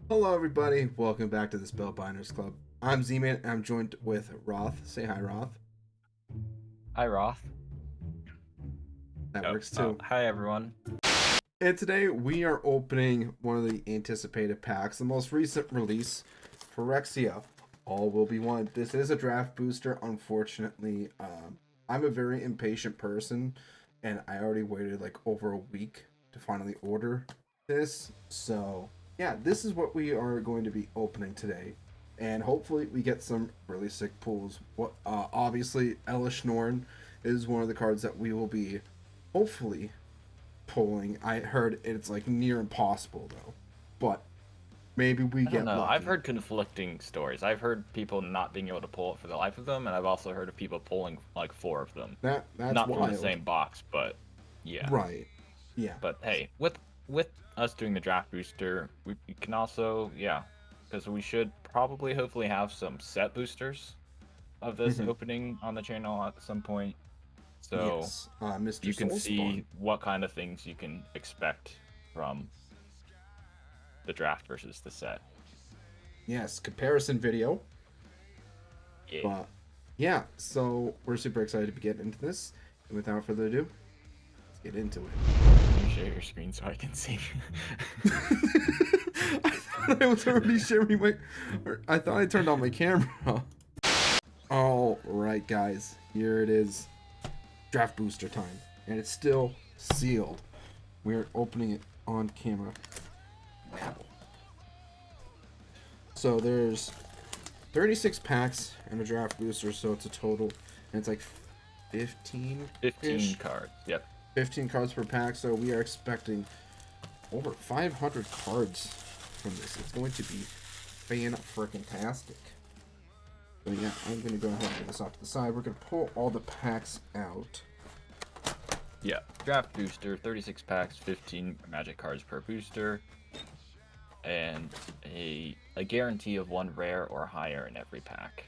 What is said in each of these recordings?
Hello, everybody. Welcome back to the Spellbinders Club. I'm Zman, and I'm joined with Roth. Say hi, Roth. Hi, Roth. That works too. Hi, everyone. And today we are opening one of the anticipated packs, the most recent release, Phyrexia. All will be one. This is a draft booster. Unfortunately, I'm a very impatient person, and I already waited like over a week to finally order this. So yeah, this is what we are going to be opening today, and hopefully we get some really sick pulls. What obviously Elish Norn is one of the cards that we will be hopefully pulling. I heard it's like near impossible though, but maybe we I don't get know. I've lucky. heard conflicting stories. I've heard people not being able to pull it for the life of them, and I've also heard of people pulling like four of them. That's Not from the wild, same box, but yeah. right? Yeah, But hey, with us doing the draft booster, we can also because we should probably hopefully have some set boosters of this hmm opening on the channel at some point. So yes. Mr. you can Soulspawn. see what kind of things you can expect from the draft versus the set. Yes, comparison video. Yeah. But yeah, so we're super excited to get into this. And without further ado, let's get into it. Can you share your screen so I can see? I thought I was already sharing my. I thought I turned on my camera. All right, guys, here it is. Draft booster time, and it's still sealed. We're opening it on camera now. So there's 36 packs and a draft booster, so it's a total, and it's like 15 15 ish, cards. Yep. 15 cards per pack. So we are expecting over 500 cards from this. It's going to be fan-freaking-tastic. So yeah, I'm gonna go ahead and get this off to the side. We're gonna pull all the packs out. Yeah. Draft booster, 36 packs, 15 magic cards per booster, and a guarantee of one rare or higher in every pack.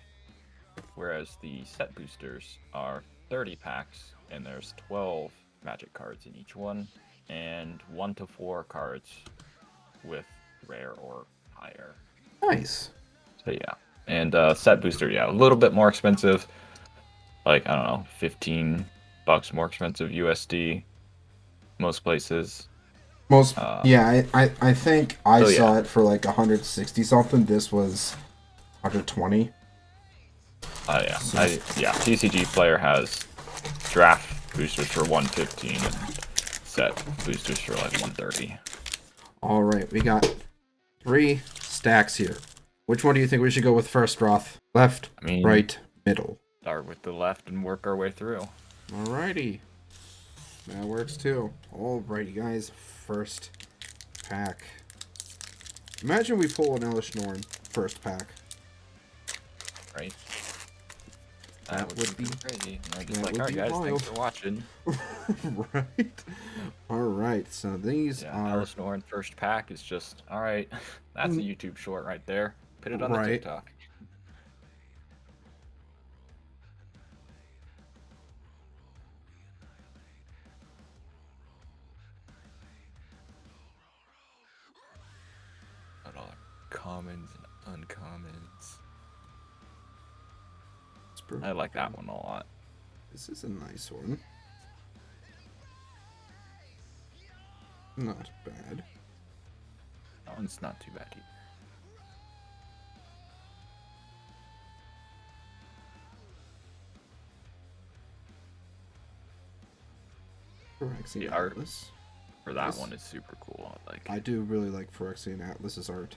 Whereas the set boosters are 30 packs, and there's 12 magic cards in each one, and 1 to 4 cards with rare or higher. Nice. So yeah. And set booster, yeah, a little bit more expensive. Like, I don't know, $15 more expensive USD most places. Most Um, yeah, I think I so yeah, saw it for like 160 something. This was 120. yeah, So TCG Player has draft boosters for 115 and set boosters for like 130. all right, we got 3 stacks here. Which one do you think we should go with first, Roth? Left, I mean, right, middle. start with the left and work our way through. Alrighty. That works too. Alrighty, guys. First pack. Imagine we pull an Elish Norn first pack. Right? That would be crazy. And they're just that like, would all right, be guys, wild. thanks for watching. Right. Alright, so these Yeah, are Elish Norn first pack is just, all right, that's a YouTube short right there. Put it on the right. TikTok. Got all our commons and uncommons. I like that one a lot. This is a nice one. Not bad. That one's not too bad either. Phyrexia The art Atlas. for that Nice. one is super cool. I do really like Phyrexia Atlas's art.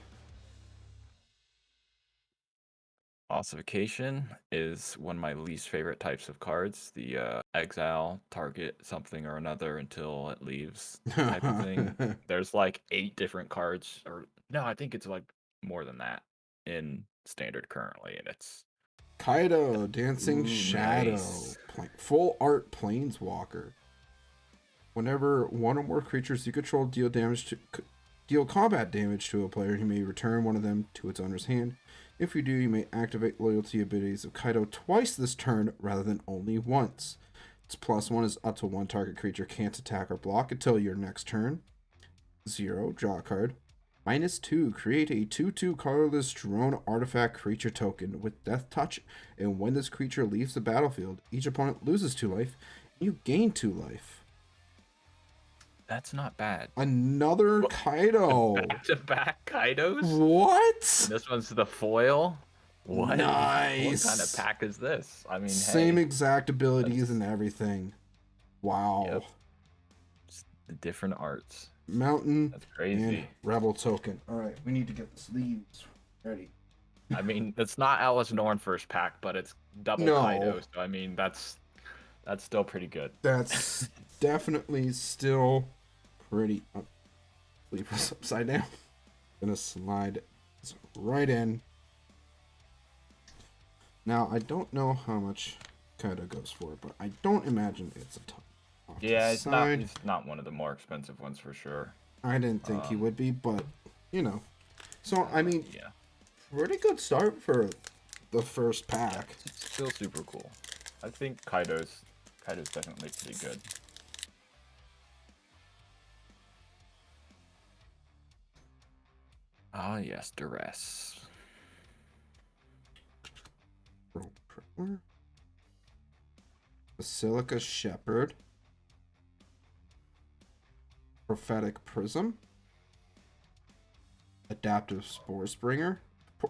Ossification is one of my least favorite types of cards. The exile, target something or another until it leaves type of thing. There's like 8 different cards, or no, I think it's like more than that in standard currently, and it's Kaido, Dancing ooh, Shadow, nice. Full Art Planeswalker. Whenever one or more creatures you control deal combat damage to a player, you may return one of them to its owner's hand. If you do, you may activate loyalty abilities of Kaido twice this turn rather than only once. Its +1 is up to one target creature can't attack or block until your next turn. 0, draw a card. -2. Create a 2/2 colorless drone artifact creature token with Death Touch, and when this creature leaves the battlefield, each opponent loses 2 life, and you gain 2 life. That's not bad. Another Kaido. Back-to-back Kaidos? What? And this one's the foil? What? Nice. What kind of pack is this? I mean, Same hey, exact abilities and everything. Wow. Yep. Just the different arts. Mountain That's crazy. and Rebel token. All right, we need to get the sleeves ready. I mean, it's not Elish Norn first pack, but it's double No. Kaido, so I mean, that's still pretty good. That's definitely still pretty. Leave us upside down. Gonna slide this right in. Now I don't know how much Kaido goes for, but I don't imagine it's a ton. Yeah, it's not one of the more expensive ones for sure. I didn't think he would be, but you know. So I mean, yeah, pretty good start for the first pack. It's still super cool. I think Kaido's definitely pretty good. Ah, yes, duress. Basilica Shepherd. Prophetic Prism. Adaptive Spore Springer.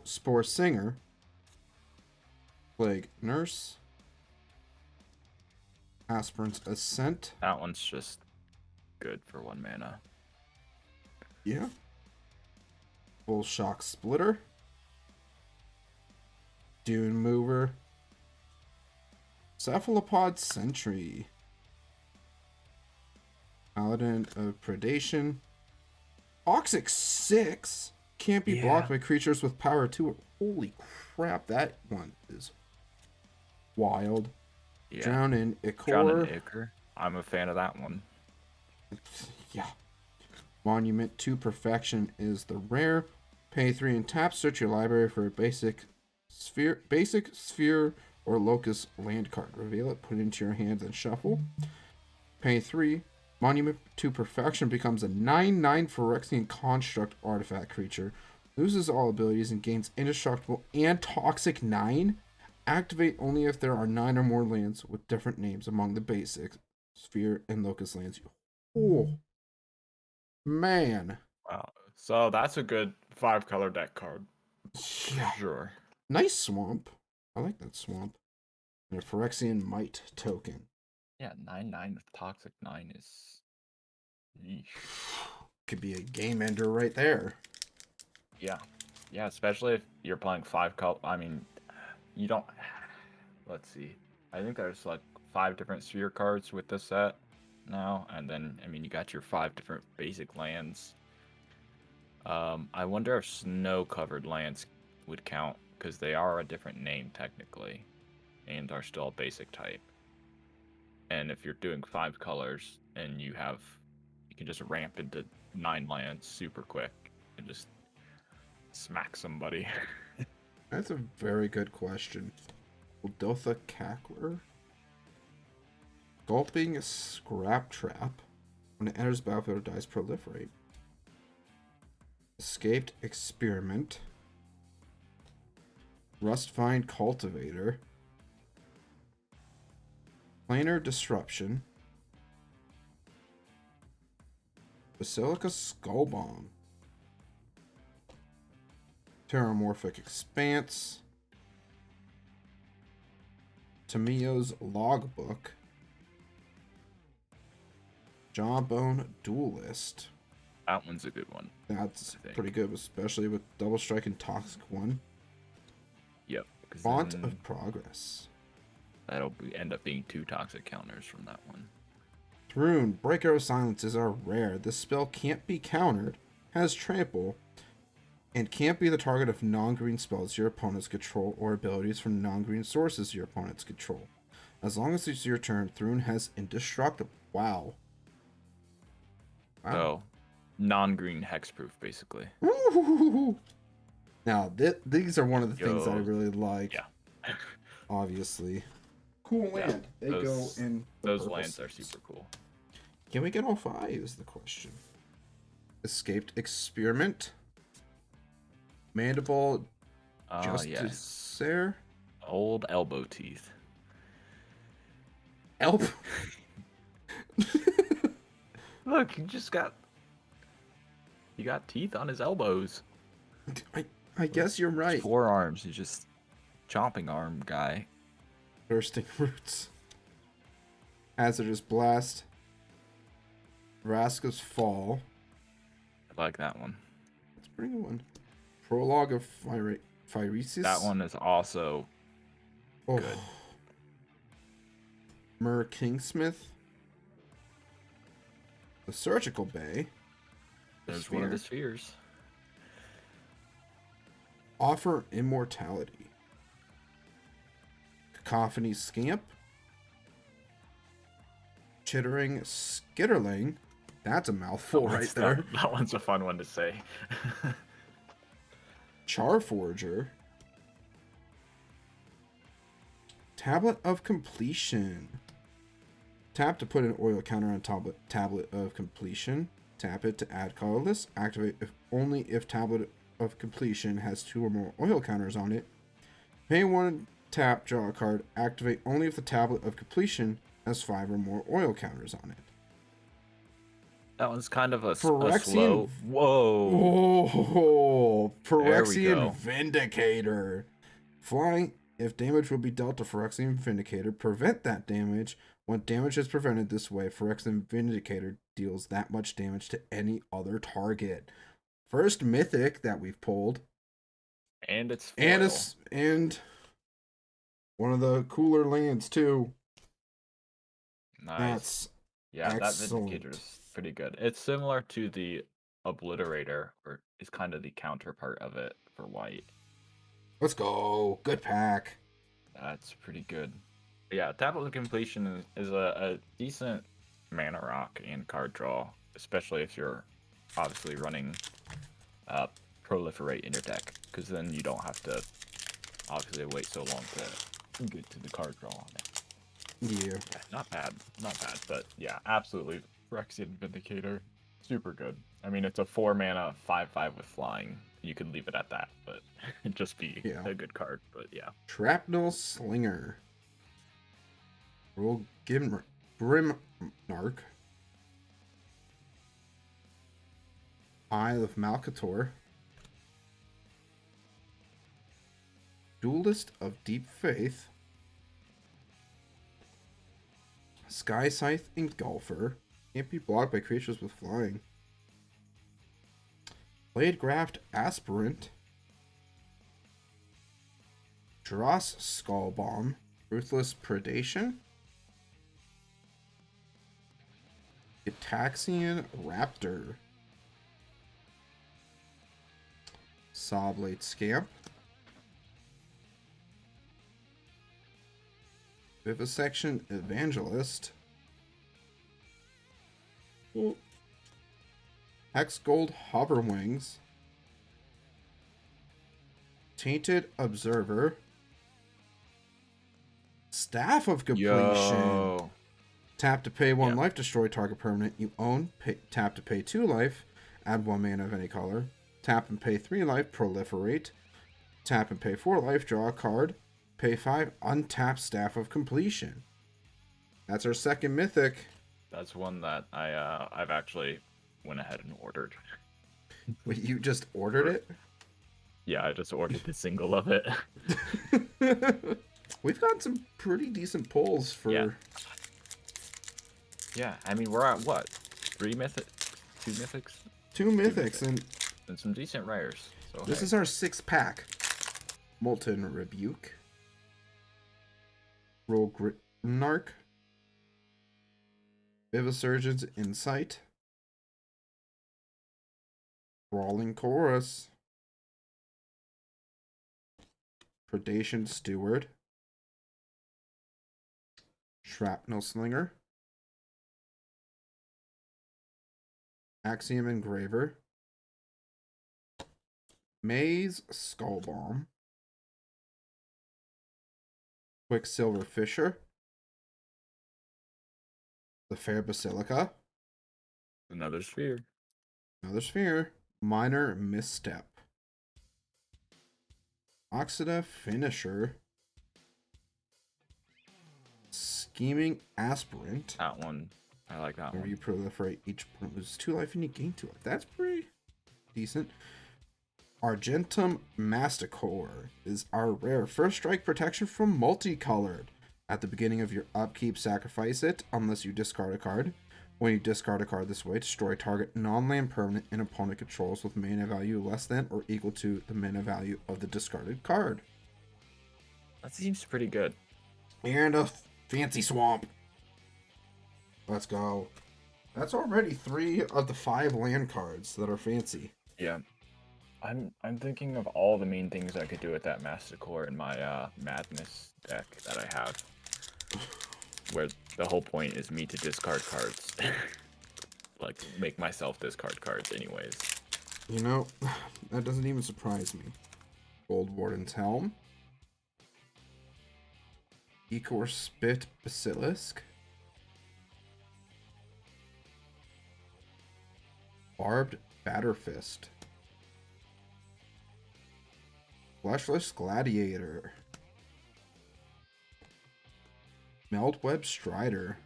Spore Singer. Plague Nurse. Aspirant's Ascent. That one's just good for 1 mana. Yeah. Full Shock Splitter. Dune Mover. Cephalopod Sentry. Paladin of Predation. Toxic 6. Can't be blocked by creatures with power 2. Holy crap, that one is wild. Yeah. Drown in Ichor. Drown in Ichor. I'm a fan of that one. Yeah. Monument to Perfection is the rare. Pay 3 and tap. Search your library for a basic sphere or locust land card. Reveal it, put it into your hands, and shuffle. Pay 3. Monument to Perfection becomes a 9/9 Phyrexian construct artifact creature. Loses all abilities and gains indestructible and toxic 9. Activate only if there are 9 or more lands with different names among the basic sphere and locust lands. Oh, man. Wow. So that's a good 5-color deck card. Yeah. Sure. Nice swamp. I like that swamp. And a Phyrexian Might token. Yeah, 9/9 with toxic 9 is. Yeesh. Could be a game ender right there. Yeah. Yeah, especially if you're playing 5-color. I mean, you don't. Let's see. I think there's like 5 different sphere cards with this set now, and then I mean you got your 5 different basic lands. I wonder if snow-covered lands would count because they are a different name technically, and are still a basic type. And if you're doing 5 colors and you can just ramp into 9 lands super quick and just smack somebody. That's a very good question. Dotha Cackler. Gulping Scrap Trap. When it enters battlefield, it dies proliferate. Escaped Experiment. Rustvine Cultivator. Planar Disruption. Basilica Skullbomb. Terramorphic Expanse. Tamiyo's Logbook. Jawbone Duelist. That one's a good one. That's pretty good, especially with Double Strike and Toxic 1. Yep. Font of Progress. That'll end up being 2 toxic counters from that one. Thrune, Breaker of Silences are rare. This spell can't be countered, has trample, and can't be the target of non-green spells your opponents control or abilities from non-green sources your opponents control. As long as it's your turn, Thrune has indestructible. Wow. So, non-green hexproof, basically. Woo-hoo-hoo-hoo. Now, these are one of the things that I really like. Yeah. Obviously. Cool land. Yeah, They go in those lands are super cool. Can we get all 5 is the question. Escaped Experiment. Mandible Yes. Justicer. Old elbow teeth. Elp. Look, he got teeth on his elbows. I guess you're His right. forearms, he's just chomping arm guy. Bursting Roots. Hazardous Blast. Vraska's Fall. I like that one. Let's bring in one. Prologue of Phyrexia. That one is also good. Mer Kingsmith. The Surgical Bay. There's one of the spheres. Offer Immortality. Cacophony Scamp. Chittering Skitterling. That's a mouthful right there. That one's a fun one to say. Charforger. Tablet of Completion. Tap to put an oil counter on Tablet of Completion. Tap it to add colorless. Activate only if Tablet of Completion has 2 or more oil counters on it. Pay 1 tap, draw a card. Activate only if the Tablet of Completion has 5 or more oil counters on it. That one's kind of a Phyrexian. slow. Whoa. Oh, Phyrexian Vindicator. Flying. If damage will be dealt to Phyrexian Vindicator, prevent that damage. When damage is prevented this way, Phyrexian Vindicator deals that much damage to any other target. First mythic that we've pulled. And it's foil. And one of the cooler lands too. Nice. That Vindicator is pretty good. It's similar to the Obliterator, or is kind of the counterpart of it for white. Let's go. Good pack. That's pretty good. Yeah, Tablet of Completion is a decent mana rock and card draw, especially if you're obviously running Proliferate in your deck, because then you don't have to obviously wait so long to get to the card draw on it. Yeah. Not bad, but yeah, absolutely. Phyrexian Vindicator, super good. I mean, it's a 4 mana 5/5 with flying. You could leave it at that, but it'd just be a good card. But yeah. Shrapnel Slinger. Roll Grimnark. Isle of Malcator. Duelist of Deep Faith. Sky Scythe Engulfer. Can't be blocked by creatures with flying. Bladegraft Aspirant. Dross Skullbomb. Ruthless Predation. Gitaxian Raptor. Sawblade Scamp. Vivisection Evangelist. Hexgold Hoverwings. Tainted Observer. Staff of Completion. Yo. Tap to pay 1 life, destroy target permanent you own. Tap to pay 2 life, add 1 mana of any color. Tap and pay 3 life, proliferate. Tap and pay 4 life, draw a card. Pay 5, untap Staff of Completion. That's our second mythic. That's one that I've actually went ahead and ordered. Wait, you just ordered it? Yeah, I just ordered the single of it. We've got some pretty decent pulls for... Yeah, I mean, we're at what? 3 mythics? 2 mythics? 2 mythics, and some decent rares. So this is our 6th pack. Molten Rebuke. Roll Grimnark. Vivisurgeon's Insight. Brawling Chorus. Predation Steward. Shrapnel Slinger. Axiom Engraver. Maze Skullbomb. Quicksilver Fisher. The Fair Basilica. Another sphere. Minor Misstep. Oxida Finisher. Scheming Aspirant. That one. I like that Whenever one. you proliferate, each opponent loses 2 life and you gain 2 life. That's pretty decent. Argentum Masticore is our rare first strike protection from multicolored. At the beginning of your upkeep, sacrifice it unless you discard a card. When you discard a card this way, destroy target non-land permanent an opponent controls with mana value less than or equal to the mana value of the discarded card. That seems pretty good. And a fancy swamp. Let's go. That's already 3 of the 5 land cards that are fancy. Yeah. I'm thinking of all the main things I could do with that Masticore in my Madness deck that I have. Where the whole point is me to discard cards. Like, make myself discard cards anyways. You know, that doesn't even surprise me. Gold Warden's Helm. Ecor Spit Basilisk. Barbed Batterfist. Fleshless Gladiator. Meldweb Strider.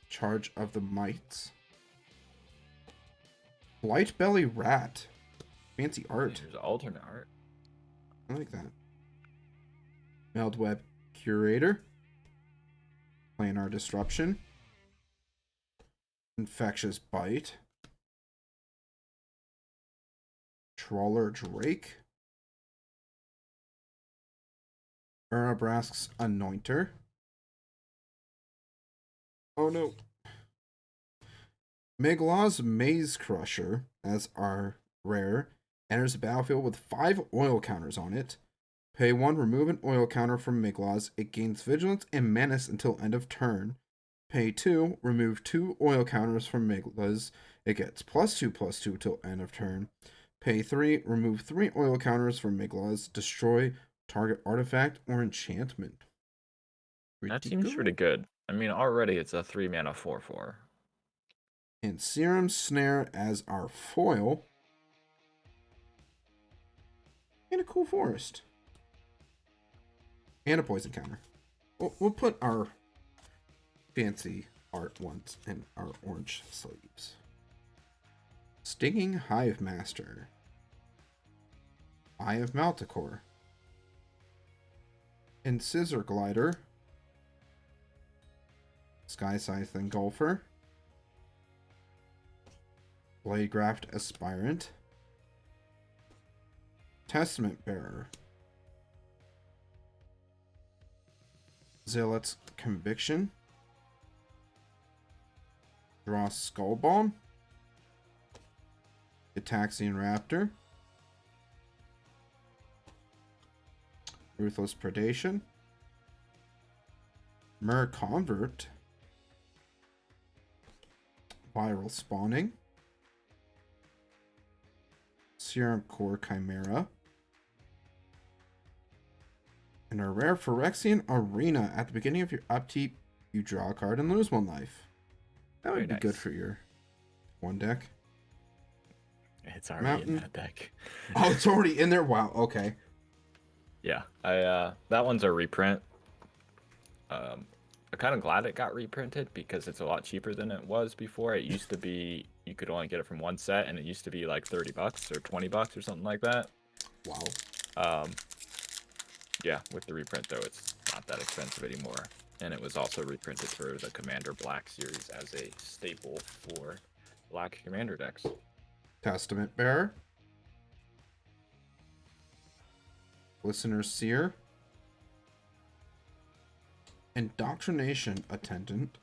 Charge of the Mites. Blightbelly Rat. Fancy art. There's alternate art. I like that. Meldweb Curator. Planar Disruption. Infectious Bite. Trawler Drake. Urabrask's Anointer. Oh no. Meglaw's Maze Crusher, as our rare, enters the battlefield with 5 oil counters on it. Pay 1, remove an oil counter from Meglaw's. It gains Vigilance and Menace until end of turn. Pay 2, remove 2 oil counters from Meglaw's. It gets +2/+2 till end of turn. Pay 3, remove 3 oil counters from Meglaw's. Destroy target artifact or enchantment. That seems pretty good. I mean, already it's a 3 mana 4/4. And Serum Snare as our foil. And a cool forest. And a poison counter. We'll put our fancy art ones in our orange sleeves. Stinging Hive Master. Eye of Malticore. And Scissor Glider. Sky Scythe Engulfer. Bladegraft Aspirant. Testament Bearer. Zealot's Conviction. Draw Skull Bomb. Ataxian Raptor. Ruthless Predation. Mer Convert. Viral Spawning. Serum Core Chimera. And a rare Phyrexian Arena. At the beginning of your upkeep, you draw a card and lose 1 life. That would be good for your one deck. It's already in that deck. Oh, it's already in there? Wow, okay. Yeah, that one's a reprint. I'm kind of glad it got reprinted because it's a lot cheaper than it was before. It used to be you could only get it from one set, and it used to be like $30 or $20 or something like that. Wow. Yeah, with the reprint though, it's not that expensive anymore. And it was also reprinted for the Commander Black series as a staple for Black Commander decks. Testament Bearer. Listener's Seer. Indoctrination Attendant.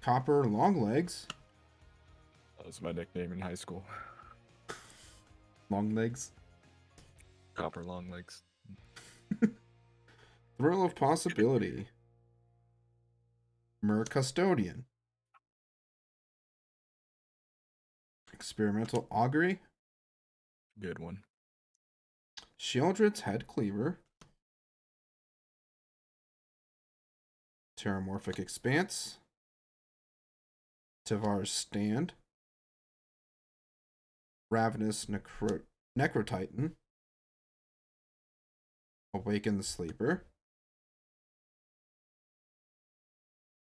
Copper Longlegs. That was my nickname in high school. Longlegs. Copper Longlegs. Thrill of Possibility. Mer Custodian. Experimental Augury. Good one. Sheoldred's Head Cleaver. Terramorphic Expanse. Tivar's Stand. Ravenous Necrotitan. Awaken the Sleeper.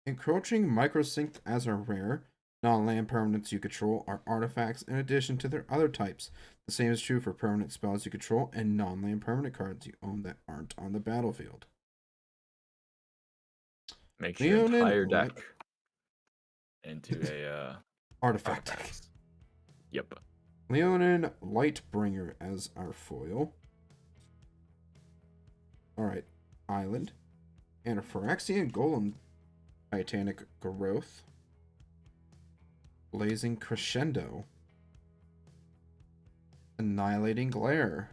Encroaching Microsynth as a rare. Non-land permanents you control are artifacts in addition to their other types. The same is true for permanent spells you control and non-land permanent cards you own that aren't on the battlefield. Makes your entire deck Light into a artifact. artifacts. Yep. Leonin Lightbringer as our foil. Alright, Island. And a Phyrexian Golem Titanic Growth. Blazing Crescendo. Annihilating Glare.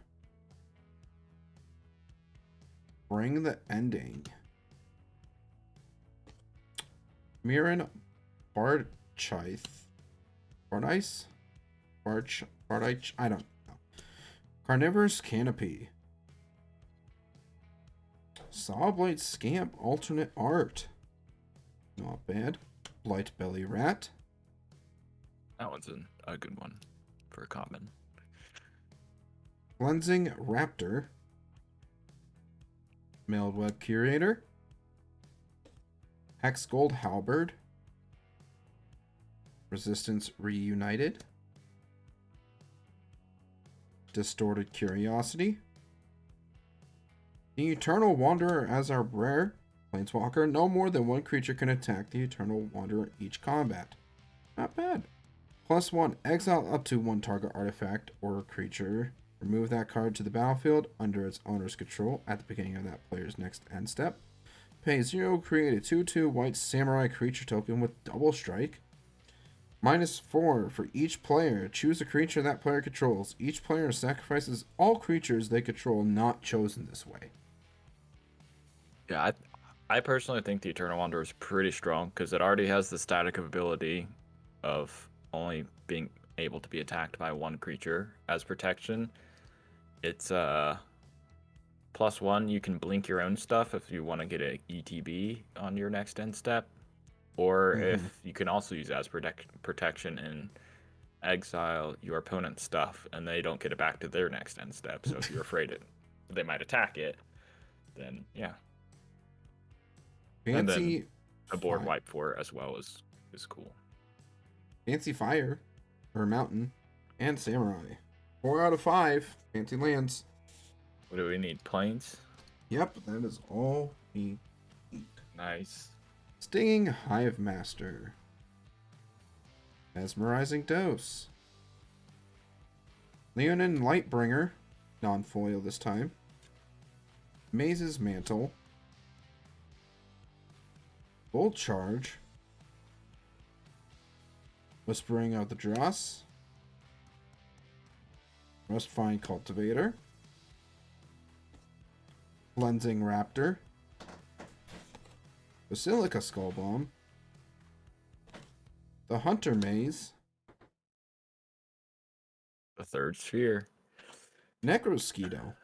Bring the Ending. Mirren Bardchith. Bardice? Bardich? I don't know. Carnivorous Canopy. Sawblade Scamp alternate art. Not bad. Blight Belly Rat. That one's a good one for a common. Cleansing Raptor. Mailed Web Curator. Hexgold Halberd. Resistance Reunited. Distorted Curiosity. The Eternal Wanderer as our rare. Planeswalker. No more than one creature can attack the Eternal Wanderer each combat. Not bad. +1. Exile up to one target artifact or creature. Remove that card to the battlefield under its owner's control at the beginning of that player's next end step. Pay 0, create a 2/2 white samurai creature token with double strike. -4 for each player. Choose a creature that player controls. Each player sacrifices all creatures they control not chosen this way. Yeah, I personally think the Eternal Wanderer is pretty strong because it already has the static ability of only being able to be attacked by one creature as protection. It's +1. You can blink your own stuff if you want to get a ETB on your next end step, or if you can also use as protection and exile your opponent's stuff, and they don't get it back to their next end step. So if you're afraid they might attack it, then yeah. Fancy and then a board wipe for it as well is cool. Fancy Fire, or Mountain, and Samurai. 4 out of 5. Fancy lands. What do we need? Planes? Yep, that is all we need. Nice. Stinging Hive Master. Mesmerizing Dose. Leonin Lightbringer. Non-foil this time. Maze's Mantle. Bolt Charge. Whispering of the Dross. Rustfine Cultivator. Cleansing Raptor. Basilica Skullbomb. The Hunter Maze. The third sphere. Necrosquito.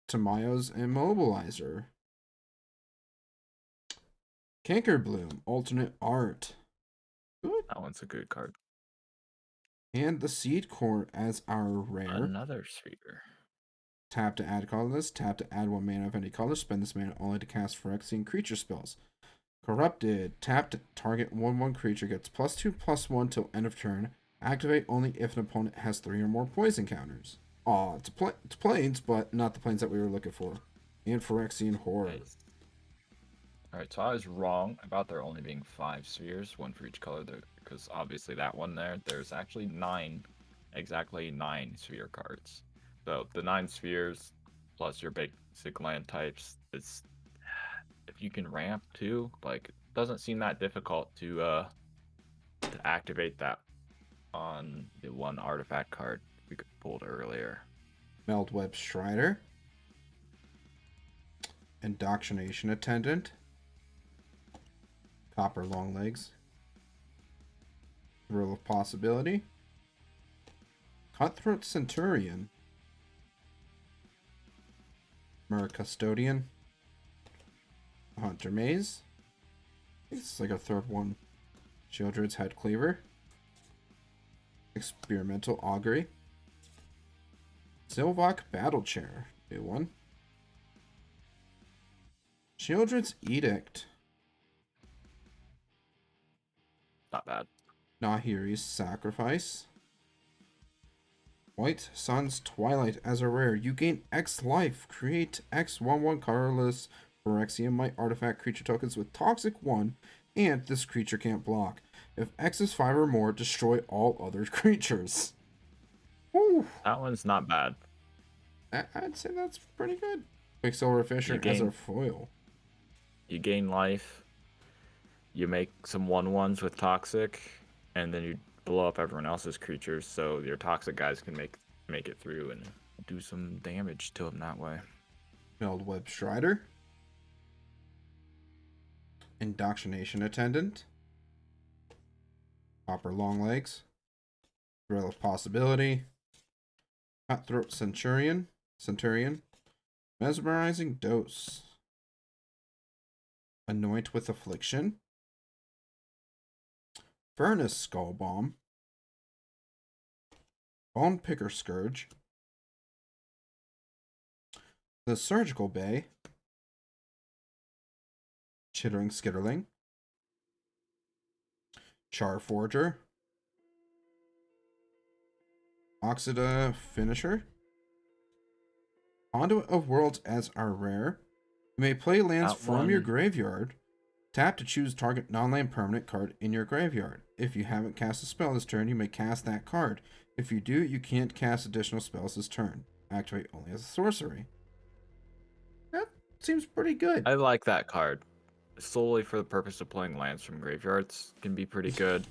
Tamayo's Immobilizer. Cankerbloom, alternate art. Good. That one's a good card. And the Seed Core as our rare. Another sphere. Tap to add colorless. Tap to add 1 mana of any color. Spend this mana only to cast Phyrexian creature spells. Corrupted. Tap to target 1/1 creature. Gets +2/+1 till end of turn. Activate only if an opponent has 3 or more poison counters. Aw, it's planes, but not the planes that we were looking for. And Phyrexian Horror. Nice. Alright, so I was wrong about there only being 5 spheres, 1 for each color, because obviously that one there's actually 9, exactly 9 sphere cards. So the 9 spheres plus your basic land types, it's, if you can ramp too, like, it doesn't seem that difficult to activate that on the one artifact card we pulled earlier. Meldweb Strider. Indoctrination Attendant. Copper Longlegs. Thrill of Possibility. Cutthroat Centurion. Mer Custodian. Hunter Maze. I think it's like a third one. Shieldred's Head Cleaver. Experimental Augury. Silvok Battle Chair. New one. Shieldred's Edict. Not bad. Nahiri's Sacrifice. White Sun's Twilight as a rare. You gain X life. Create X 1/1 colorless Phyrexia Might artifact creature tokens with Toxic 1, and this creature can't block. If X is 5 or more, destroy all other creatures. Woo! That one's not bad. I'd say that's pretty good. Quicksilver Fisher as a foil. You gain life. You make some 1/1s with Toxic, and then you blow up everyone else's creatures, so your Toxic guys can make it through and do some damage to them that way. Milled Web Strider. Indoctrination Attendant. Copper Longlegs. Thrill of Possibility. Cutthroat Centurion. Mesmerizing Dose. Anoint with Affliction. Furnace Skull Bomb. Bone Picker Scourge. The Surgical Bay. Chittering Skitterling. Charforger. Oxida Finisher. Conduit of Worlds as our rare. You may play lands from your graveyard. Tap to choose target non-land permanent card in your graveyard. If you haven't cast a spell this turn, you may cast that card. If you do, you can't cast additional spells this turn. Activate only as a sorcery. That seems pretty good. I like that card. Solely for the purpose of playing lands from graveyards can be pretty good.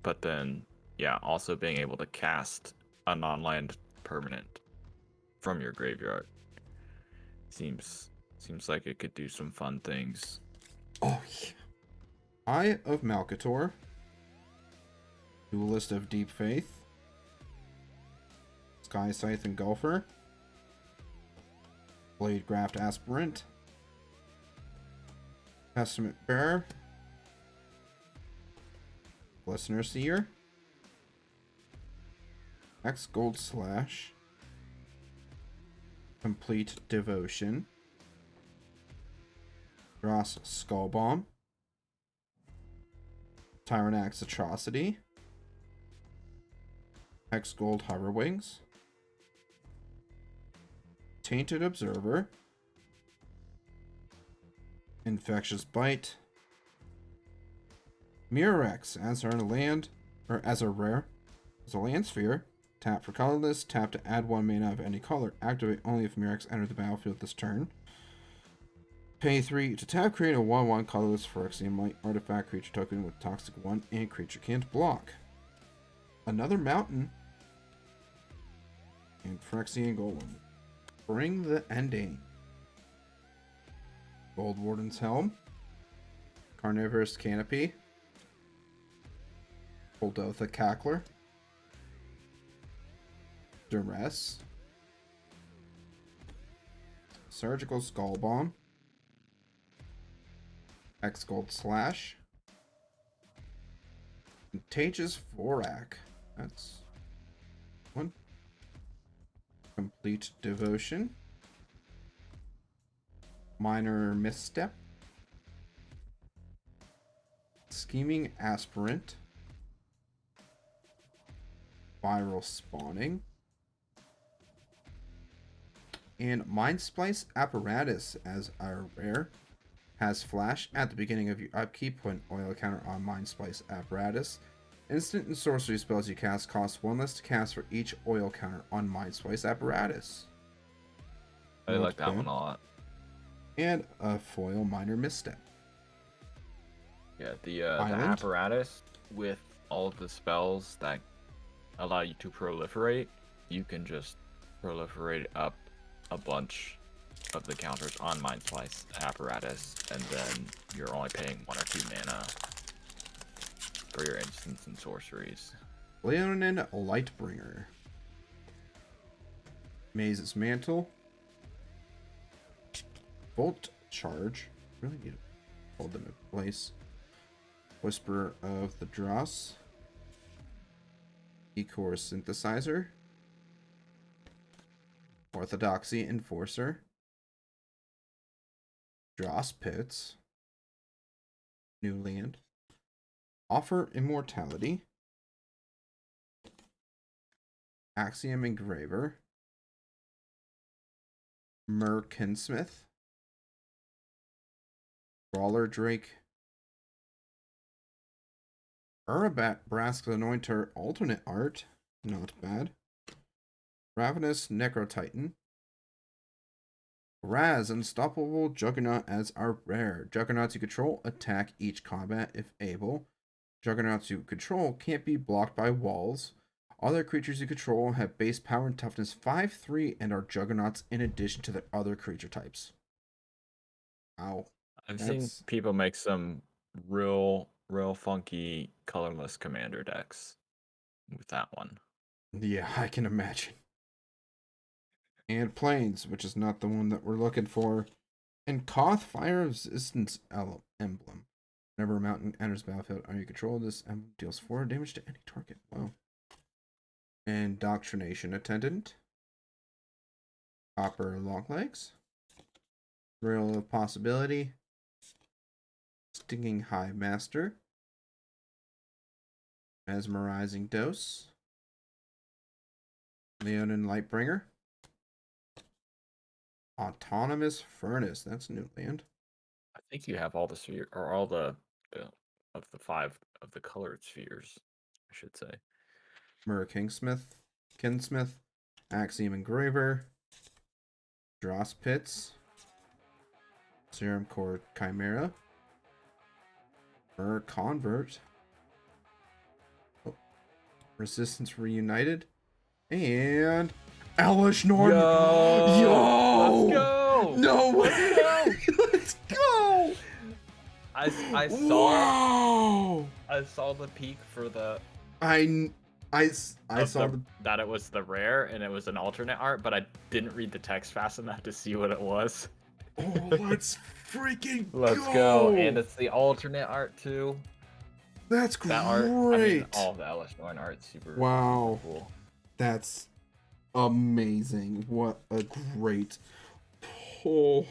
But then, yeah, also being able to cast a non-land permanent from your graveyard seems like it could do some fun things. Oh yeah. Eye of Malcator. Duelist of Deep Faith. Sky Scythe Engulfer. Blade Graft Aspirant. Testament Bearer. Glistener Seer. X Gold Slash. Complete Devotion. Dross Skull Bomb. Tyrannax Atrocity. Hex Gold Hover Wings. Tainted Observer. Infectious Bite. Mirrex as our land, or as a rare. As a land sphere. Tap for colorless. Tap to add 1 mana of any color. Activate only if Mirrex enters the battlefield this turn. Pay 3 to tap, create a 1/1 colorless Phyrexia Might artifact creature token with Toxic 1 and creature can't block. Another mountain. And Phyrexian Golem. Bring the ending. Gold Warden's Helm. Carnivorous Canopy. Holdotha Cackler. Duress. Surgical Skull Bomb. X Gold Slash. Contagious Vorak. That's one. Complete Devotion. Minor Misstep. Scheming Aspirant. Viral Spawning. And Mind Splice Apparatus as our rare. Has flash at the beginning of your upkeep. Put an oil counter on Mind Splice Apparatus. Instant and sorcery spells you cast cost 1 less to cast for each oil counter on Mind Splice Apparatus. I like that one a lot. And a foil Minor Misstep. Yeah, the apparatus with all of the spells that allow you to proliferate, you can just proliferate up a bunch of the counters on Mind Splice Apparatus, and then you're only paying 1 or 2 mana for your instants and sorceries. Leonin Lightbringer. Maze's Mantle. Volt Charge. Really need to hold them in place. Whisper of the Dross. Ecor Synthesizer. Orthodoxy Enforcer. Dross Pits. New Land. Offer Immortality. Axiom Engraver. Merkinsmith. Brawler Drake. Urabat Brask Anointer alternate art. Not bad. Ravenous Necrotitan. Raz Unstoppable Juggernaut as our rare. Juggernauts you control attack each combat if able. Juggernauts you control can't be blocked by walls. Other creatures you control have base power and toughness 5/3 and are juggernauts in addition to their other creature types. Wow. I've seen people make some real funky colorless commander decks with that one. Yeah, I can imagine. And Plains, which is not the one that we're looking for. And Koth Fire Resistance Emblem. Whenever a mountain enters the battlefield under your control, this emblem deals 4 damage to any target. Wow. Indoctrination Attendant. Copper Longlegs. Thrill of Possibility. Stinging High Master. Mesmerizing Dose. Leonin Lightbringer. Autonomous Furnace. That's new land. I think you have all the sphere or all the of the 5 of the colored spheres, I should say. Kinsmith, Axiom Engraver, Dross Pits, Serum Core Chimera, Convert, Resistance Reunited, and Elish Norn. Yo! Let's go! No way! Let's go! I saw. Wow! I saw the peak for the. I saw that it was the rare and it was an alternate art, but I didn't read the text fast enough to see what it was. Oh, let's freaking Let's go! And it's the alternate art too. That's great. That art, I mean, all the Elish Norn art, super. Wow. Super cool. That's amazing. What a great pull.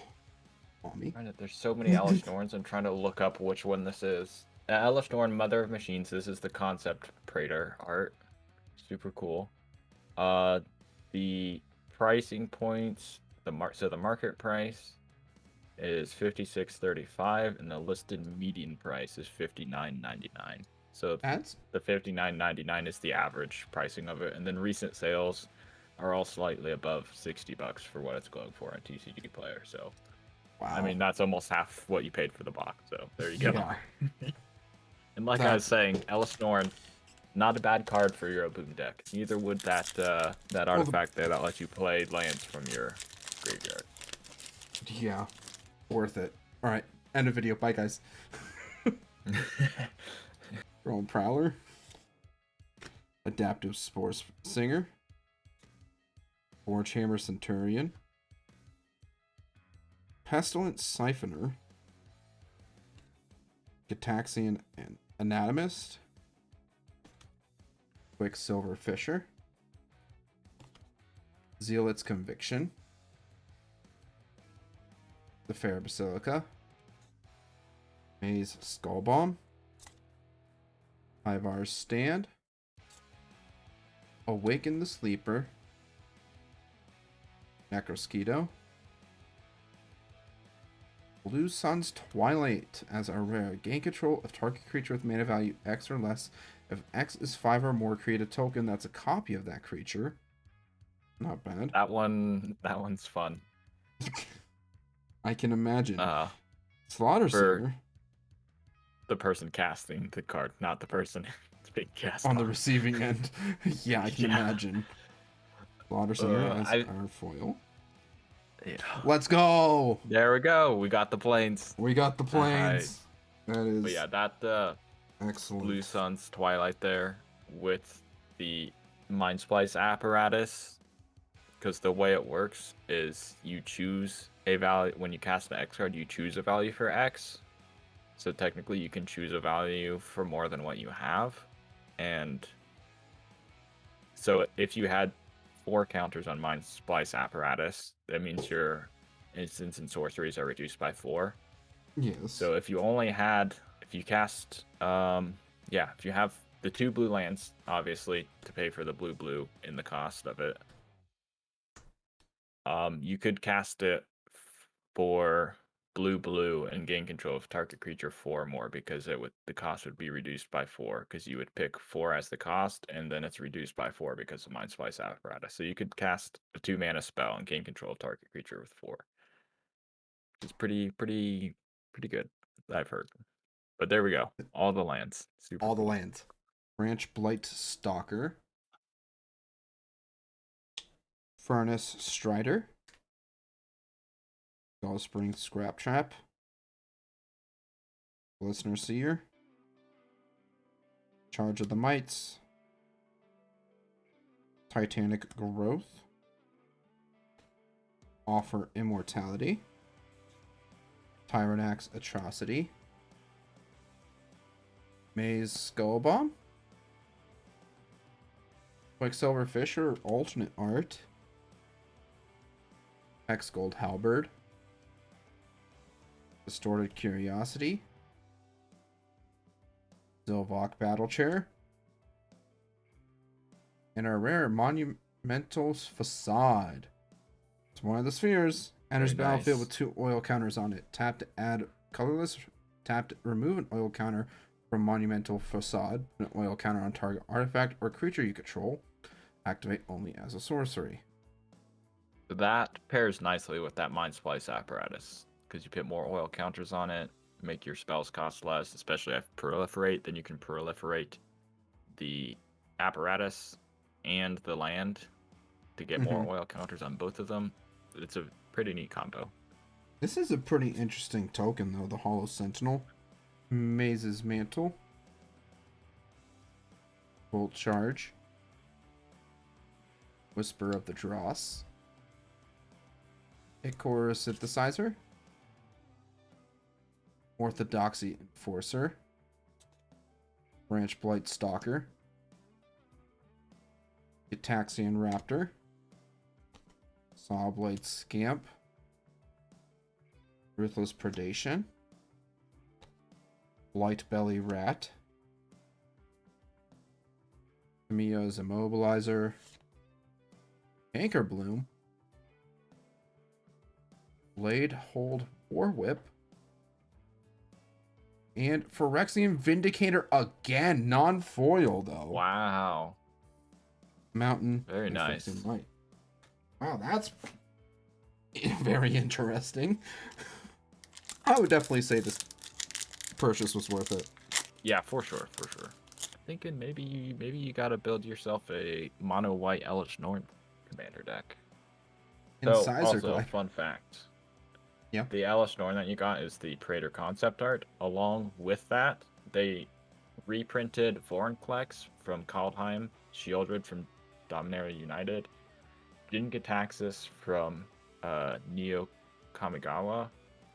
There's so many Elish Norns. I'm trying to look up which one this is. Elish Norn, Mother of Machines. This is the concept Praetor art. Super cool. The pricing points. The market price is $56.35, and the listed median price is $59.99. So the $59.99 is the average pricing of it, and then recent sales are all slightly above $60 for what it's going for on TCG Player. So, wow. I mean, that's almost half what you paid for the box. So there you go. Yeah. And like I was saying, Elish Norn, not a bad card for your Boom deck. Neither would that artifact there that lets you play lands from your graveyard. Yeah, worth it. All right, end of video. Bye, guys. Drone Prowler, Adaptive Spores Singer, Warhammer Centurion, Pestilent Siphoner, Gitaxian and Anatomist, Quicksilver Fisher, Zealot's Conviction, the Fair Basilica, Maze Skullbomb, Ivar's Stand, Awaken the Sleeper, Necrosquito, Blue Sun's Twilight as a rare. Gain control of target creature with mana value X or less. If X is 5 or more, create a token that's a copy of that creature. Not bad. That one's fun. I can imagine. Slaughter Singer. The person casting the card, not the person being cast on the receiving end. Yeah, I can imagine. Slaughter Singer as our foil. Yeah. Let's go. There we go. We got the planes. We got the planes. Right. That is. But yeah, that excellent. Blue Sun's Twilight there with the Mind Splice apparatus. Because the way it works is you choose a value when you cast an X card. You choose a value for X, So technically you can choose a value for more than what you have. And so if you had 4 counters on Mind Splice Apparatus, that means your instants and sorceries are reduced by 4. Yes. So if you only had, if you cast, if you have the 2 blue lands, obviously, to pay for the blue in the cost of it, you could cast it for blue and gain control of target creature 4 more, because the cost would be reduced by 4, because you would pick 4 as the cost, and then it's reduced by 4 because of Mind Splice Apparatus. So you could cast a 2-mana spell and gain control of target creature with 4. It's pretty good, I've heard. But there we go. All the lands. Super All cool. the lands. Branch Blight Stalker. Furnace Strider. Spring Scrap Trap. Listener Seer. Charge of the Mites. Titanic Growth. Offer Immortality. Tyrannax Atrocity. Maze Skull Bomb. Quicksilver Fisher alternate art. Hexgold Halberd. Distorted Curiosity. Zilvok Battle Chair. And our rare Monumental Facade. It's one of the spheres. Enters Very battlefield nice. with 2 oil counters on it. Tap to add colorless. Tap to remove an oil counter from Monumental Facade. Put an oil counter on target artifact or creature you control. Activate only as a sorcery. That pairs nicely with that Mind Splice Apparatus, because you put more oil counters on it, make your spells cost less, especially if Proliferate, then you can proliferate the apparatus and the land to get more oil counters on both of them. It's a pretty neat combo. This is a pretty interesting token, though. The Hollow Sentinel. Maze's Mantle. Bolt Charge. Whisper of the Dross. Ikora Synthesizer. Orthodoxy Enforcer. Branch Blight Stalker. Gitaxian Raptor. Sawblade Scamp. Ruthless Predation. Blight Belly Rat. Tamiya's Immobilizer. Anchor Bloom. Blade Hold War Whip. And Phyrexian Vindicator again. Non-foil, though. Wow. Mountain. Very nice. Light. Wow, that's very interesting. I would definitely say this purchase was worth it. Yeah, for sure. Thinking maybe you gotta build yourself a mono white Elish Norn commander deck. Incisor Also, Glide. fun fact. Yeah. The Elish Norn that you got is the Praetor concept art. Along with that, they reprinted Vorinclex from Kaldheim, Shieldred from Dominaria United, Jin-Gitaxias from Neo Kamigawa,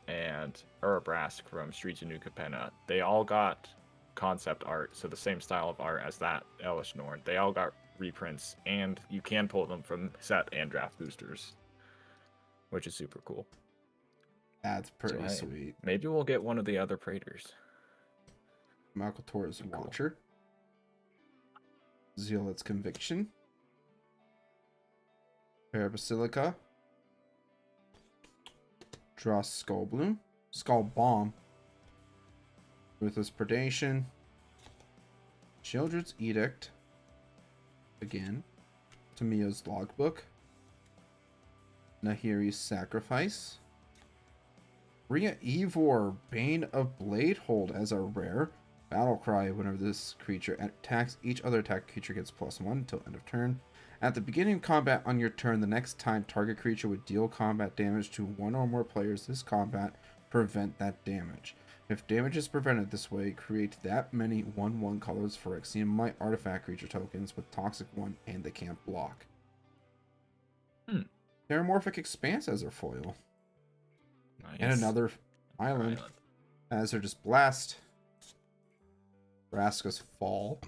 and Urabrask from Streets of New Capenna. They all got concept art, so the same style of art as that Elish Norn. They all got reprints, and you can pull them from set and draft boosters, which is super cool. That's pretty So, hey, sweet. maybe we'll get one of the other Praetors. Malcator's Cool. Watcher. Zealot's Conviction. Parabasilica. Dross Skull Bloom. Skull Bomb. Ruthless Predation. Childred's Edict. Again. Tamiya's Logbook. Nahiri's Sacrifice. Rhea Evor, Bane of Bladehold as a rare. Battle Cry. Whenever this creature attacks, each other attack creature gets +1 until end of turn. At the beginning of combat on your turn, the next time target creature would deal combat damage to one or more players this combat, prevent that damage. If damage is prevented this way, create that many 1/1 colors Phyrexian Might artifact creature tokens with Toxic 1 and they can't block. Terramorphic Expanse as their foil. Nice. And another island. Hazardous Blast. Vraska's Fall.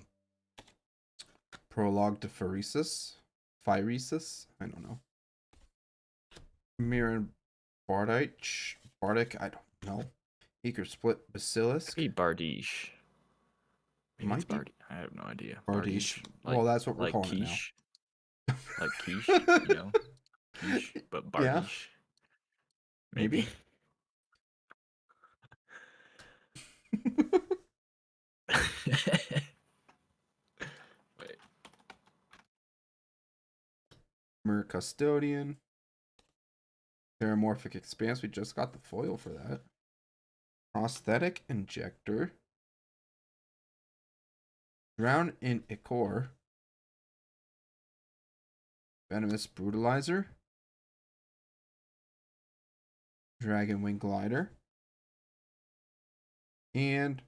Prologue to Phyrexia. I don't know. Mirren Bardic, I don't know. Eager Split Basilisk. Maybe Bardiche. Maybe Might it's be Bardiche. I have no idea. Bardiche. Like, Well, that's what we're like calling quiche. it now. Like quiche, you know? Quiche, but Yeah, Bardiche. maybe. Wait. Mer Custodian. Paramorphic Expanse. We just got the foil for that. Prosthetic Injector. Drown in Ichor. Venomous Brutalizer. Dragon Wing Glider. And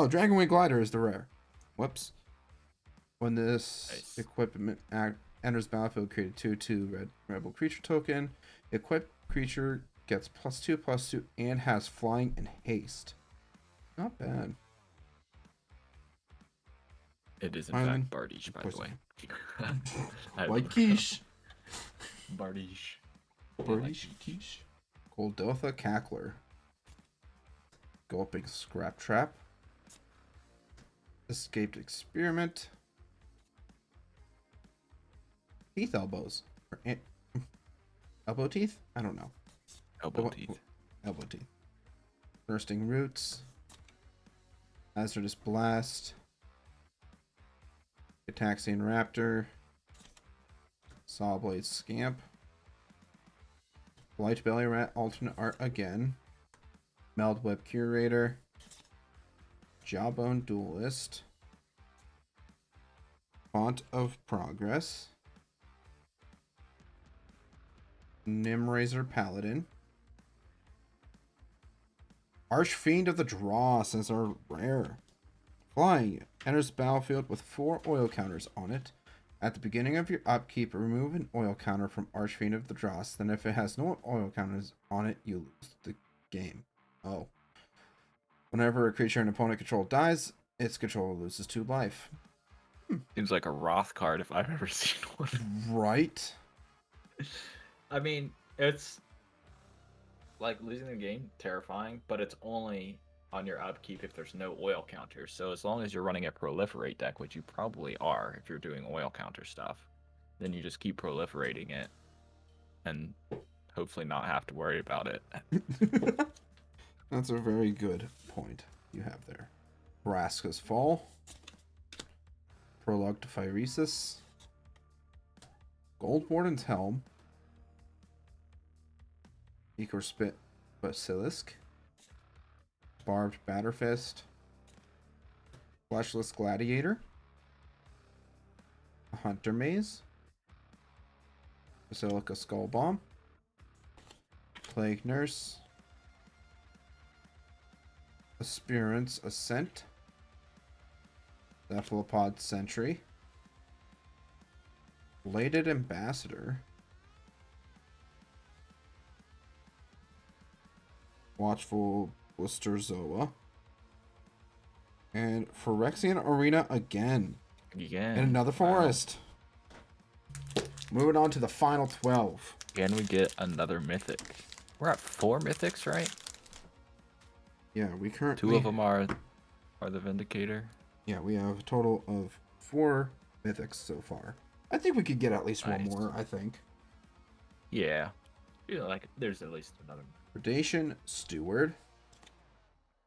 Dragon Wing Glider is the rare. Whoops. When this equipment enters battlefield, create a 2/2 red rebel creature token. Equipped creature gets +2/+2 and has flying and haste. Not bad. It is in fact Bardiche, by the way. Like quiche. Bardiche. Bardiche quiche. Goldotha Cackler. Gulping Scrap Trap. Escaped Experiment. Teeth Elbows. Elbow Teeth? I don't know. Elbow Teeth. Elbow Teeth. Bursting Roots. Hazardous Blast. Ataxian Raptor. Sawblade Scamp. Light Belly Rat alternate art again. Meldweb Curator. Jawbone Duelist. Font of Progress. Nimrazor Paladin. Archfiend of the Draw since our rare. Flying. Enters battlefield with 4 oil counters on it. At the beginning of your upkeep, remove an oil counter from Archfiend of the Dross. Then if it has no oil counters on it, you lose the game. Oh. Whenever a creature an opponent control dies, its controller loses 2 life. Seems like a Wrath card if I've ever seen one. Right? I mean, it's like losing the game, terrifying, but it's only on your upkeep if there's no oil counters. So as long as you're running a proliferate deck, which you probably are if you're doing oil counter stuff, then you just keep proliferating it and hopefully not have to worry about it. That's a very good point you have there. Vraska's Fall. Prologue to Phyrexia. Gold Warden's Helm. Eco Spit Basilisk. Barbed Batterfist. Fleshless Gladiator. A Hunter Maze. Basilica Skull Bomb. Plague Nurse. Aspirant's Ascent. Cephalopod Sentry. Bladed Ambassador. Watchful Blister Zoa. And Phyrexian Arena again. Again. And another forest. Wow. Moving on to the final 12. Can we get another mythic? We're at 4 mythics, right? Yeah, we currently... 2 of them are the Vindicator. Yeah, we have a total of 4 mythics so far. I think we could get at least Nice. one more, I think. Yeah. You know, like, there's at least another. Predation Steward.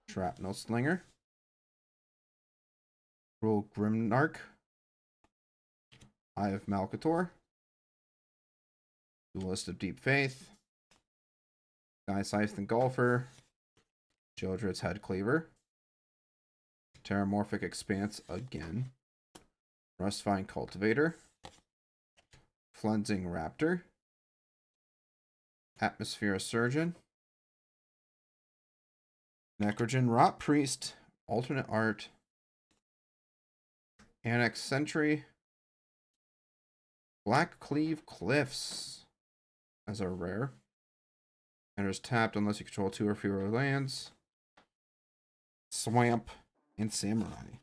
Shrapnel Slinger. Cruel Grimnarch. Eye of Malcator. Duelist of Deep Faith. Sky Scythe and Golfer. Jodred's Head Cleaver. Terramorphic Expanse again. Rustvine Cultivator. Flensing Raptor. Atmosphere Surgeon. Necrogen Rot Priest. Alternate Art. Annex Sentry. Black Cleave Cliffs as our rare. Enters tapped unless you control 2 or fewer lands. Swamp, and Samurai.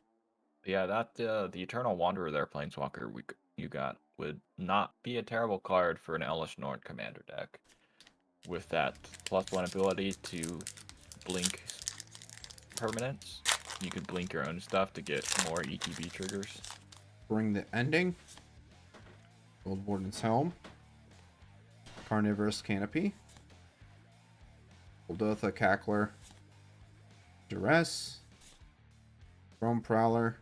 Yeah, that the Eternal Wanderer there, Planeswalker, you got would not be a terrible card for an Elish Norn commander deck. With that +1 ability to blink permanents, you could blink your own stuff to get more ETB triggers. Bring the Ending. Gold Warden's Helm. Carnivorous Canopy. Goldotha Cackler. Duress. Chrome Prowler.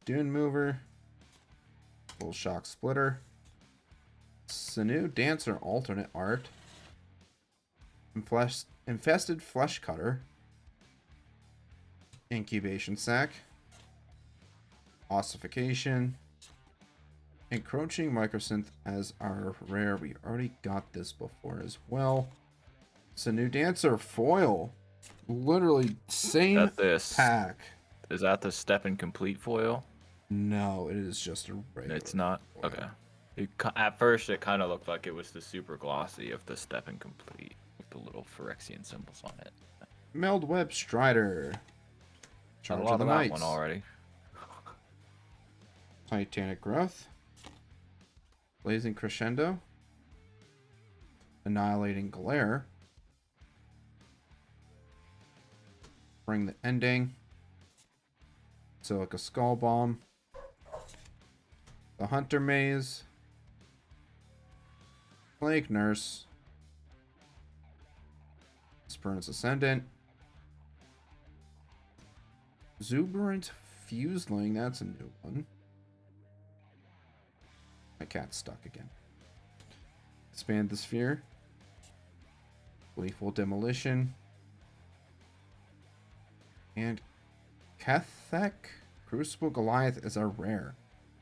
Dune Mover. Full Shock Splitter. Sanu Dancer alternate art. Infested Flesh Cutter. Incubation Sac. Ossification. Encroaching Microsynth as our rare. We already got this before as well. Sanu Dancer foil. Literally same pack. Is that the Step Incomplete foil? No, it is just a regular. It's not? foil. Okay. At first, it kind of looked like it was the super glossy of the Step Incomplete with the little Phyrexian symbols on it. Meldweb Strider. Charge of the Knights. One already. Titanic Growth. Blazing Crescendo. Annihilating Glare. Bring the Ending. Silica Skull Bomb. The Hunter Maze. Plague Nurse. Spurnus Ascendant. Exuberant Fuseling. That's a new one. My cat's stuck again. Expand the Sphere. Gleeful Demolition. And Kethek Crucible Goliath is a rare.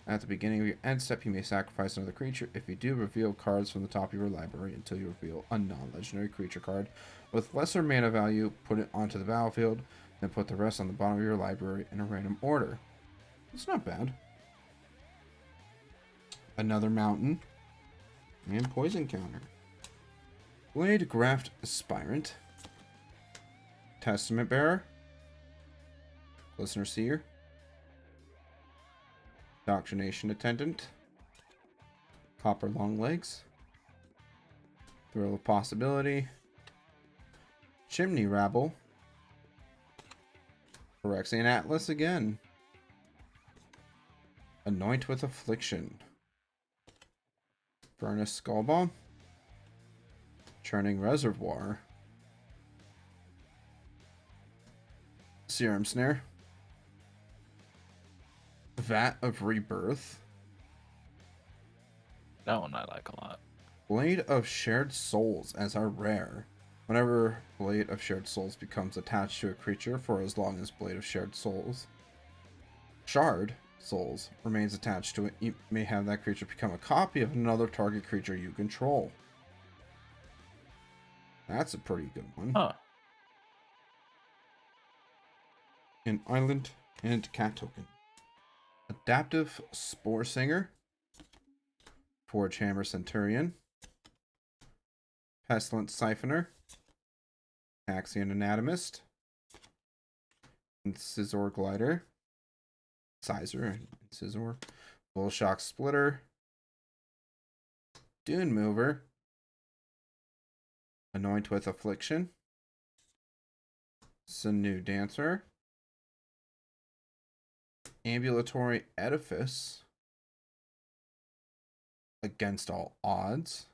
At the beginning of your end step, you may sacrifice another creature. If you do, reveal cards from the top of your library until you reveal a non-legendary creature card with lesser mana value. Put it onto the battlefield, then put the rest on the bottom of your library in a random order. It's not bad. Another mountain. And poison counter. Blade Graft Aspirant. Testament Bearer. Listener Seer. Doctrination Attendant. Copper Longlegs. Thrill of Possibility. Chimney Rabble. Phyrexian Atlas again. Anoint with Affliction. Furnace Skullbomb. Churning Reservoir. Serum Snare. Vat of Rebirth. That one I like a lot. Blade of Shared Souls as our rare. Whenever Blade of Shared Souls becomes attached to a creature for as long as Blade of Shared Souls, Shard Souls remains attached to it, you may have that creature become a copy of another target creature you control. That's a pretty good one. Huh. An Island and Cat Token. Adaptive Spore Singer. Forge Hammer Centurion. Pestilent Siphoner. Axion Anatomist. And Scizor Glider. Sizer and Scizor. Bull Shock Splitter. Dune Mover. Anoint with Affliction. Sanu Dancer. Ambulatory Edifice. Against All Odds.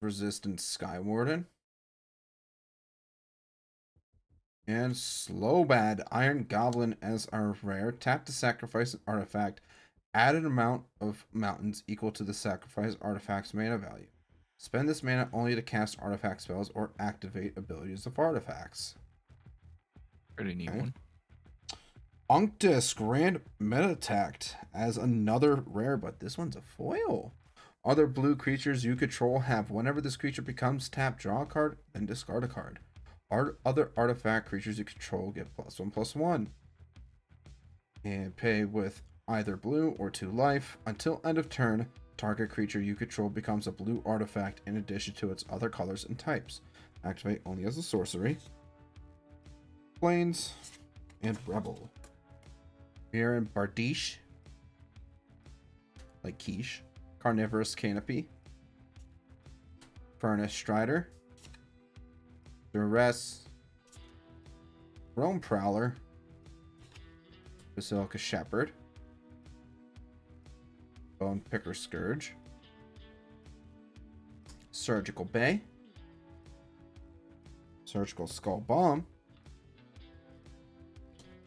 Resistant Skywarden. And Slowbad Iron Goblin as our rare. Tap to sacrifice an artifact. Add an amount of mountains equal to the sacrifice artifact's mana value. Spend this mana only to cast artifact spells or activate abilities of artifacts. Pretty neat one. Unctus Grand Metatact as another rare, but this one's a foil. Other blue creatures you control have, whenever this creature becomes tapped, draw a card, then discard a card. Other artifact creatures you control get +1/+1. And pay with either blue or 2 life. Until end of turn, target creature you control becomes a blue artifact in addition to its other colors and types. Activate only as a sorcery. Plains and Rebel. We're in Bardiche. Like quiche. Carnivorous Canopy. Furnace Strider. Duress. Realm Prowler. Basilica Shepherd. Bone Picker Scourge. Surgical Bay. Surgical Skull Bomb.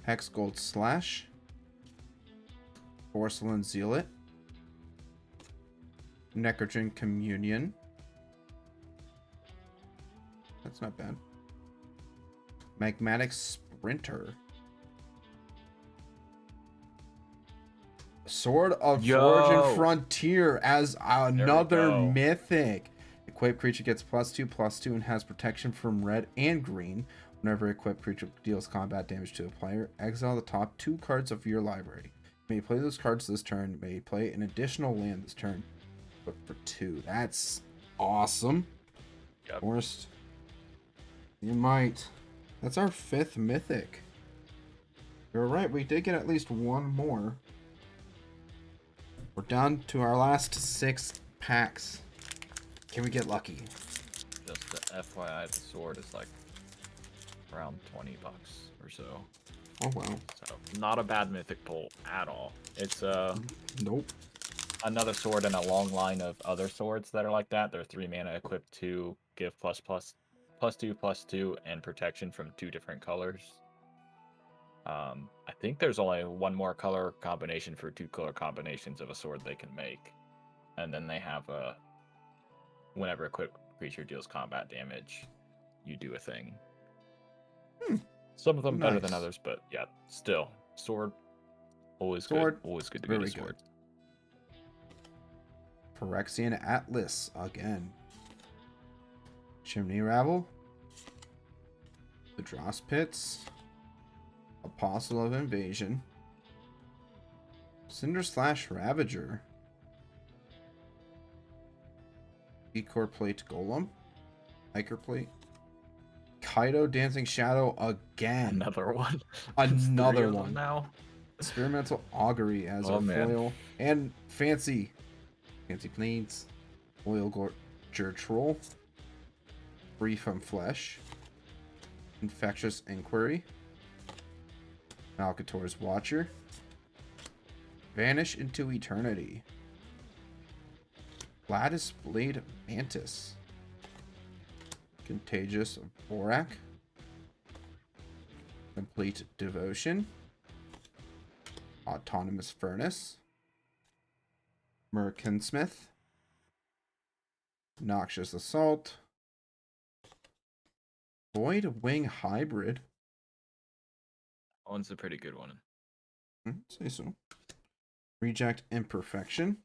Hex Gold Slash. Porcelain Zealot. Necrogen Communion. That's not bad. Magmatic Sprinter. Sword of Forge and Frontier as another mythic. Equipped creature gets +2/+2 and has protection from red and green. Whenever equipped creature deals combat damage to a player, exile the top 2 cards of your library. You may play those cards this turn. You may play an additional land this turn, but for 2. That's awesome. Yep. Worst. You might. That's our 5th mythic. You're right. We did get at least one more. We're down to our last 6 packs. Can we get lucky? Just the FYI, the sword is like around $20 or so. Oh wow. So not a bad mythic pull at all. It's Nope. another sword in a long line of other swords that are like that. They're 3 mana, equipped 2, give +2/+2, and protection from 2 different colors. I think there's only one more color combination for 2 color combinations of a sword they can make, and then they have a whenever equipped creature deals combat damage, you do a thing. Some of them better than others, but yeah, still sword always good. Always good to get a sword. Phyrexian Atlas again. Chimney Ravel. The Dross Pits. Apostle of Invasion. Cinder Slash Ravager. Decor Plate Golem. Hiker Plate. Kaido Dancing Shadow again. Another one. Another one. Now. Experimental Augury as a foil. And Fancy Plains. Oil Gorger Troll. Free from Flesh. Infectious Inquiry. Malcator's Watcher. Vanish into Eternity. Gladys Blade Mantis. Contagious Borak. Complete Devotion. Autonomous Furnace. Merkinsmith. Noxious Assault. Void Wing Hybrid. That one's a pretty good one. Say so. Reject Imperfection.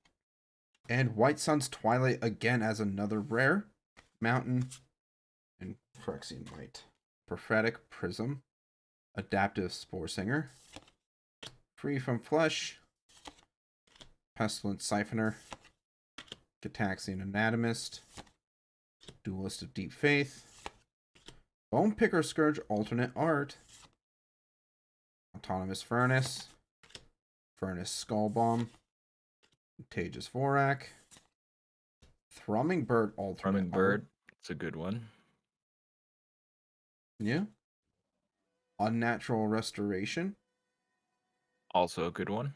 And White Sun's Twilight again as another rare. Mountain. And Phyrexian Might. Prophetic Prism. Adaptive Spore Singer. Free from Flesh. Pestilent Siphoner. Gataxian Anatomist. Duelist of Deep Faith. Bone Picker Scourge Alternate Art. Autonomous Furnace. Furnace Skull Bomb. Contagious Vorak. Thrumming Bird Alternate Thrumming Bird. Art. It's a good one. Yeah. Unnatural Restoration. Also a good one.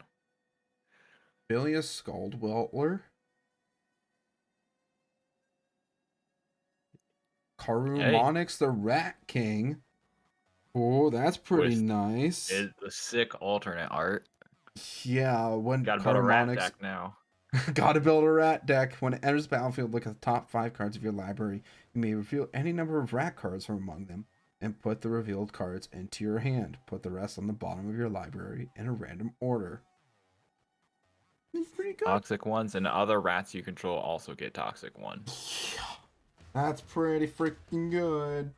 Bilious Scald Weltler. Karumonix the Rat King. Oh, that's pretty nice. It's a sick alternate art. Yeah, when Gotta build a rat deck now. Gotta build a rat deck. When it enters the battlefield, look at the top 5 cards of your library. You may reveal any number of rat cards from among them and put the revealed cards into your hand. Put the rest on the bottom of your library in a random order. It's pretty good. Toxic ones and other rats you control also get toxic ones. Yeah, that's pretty freaking good.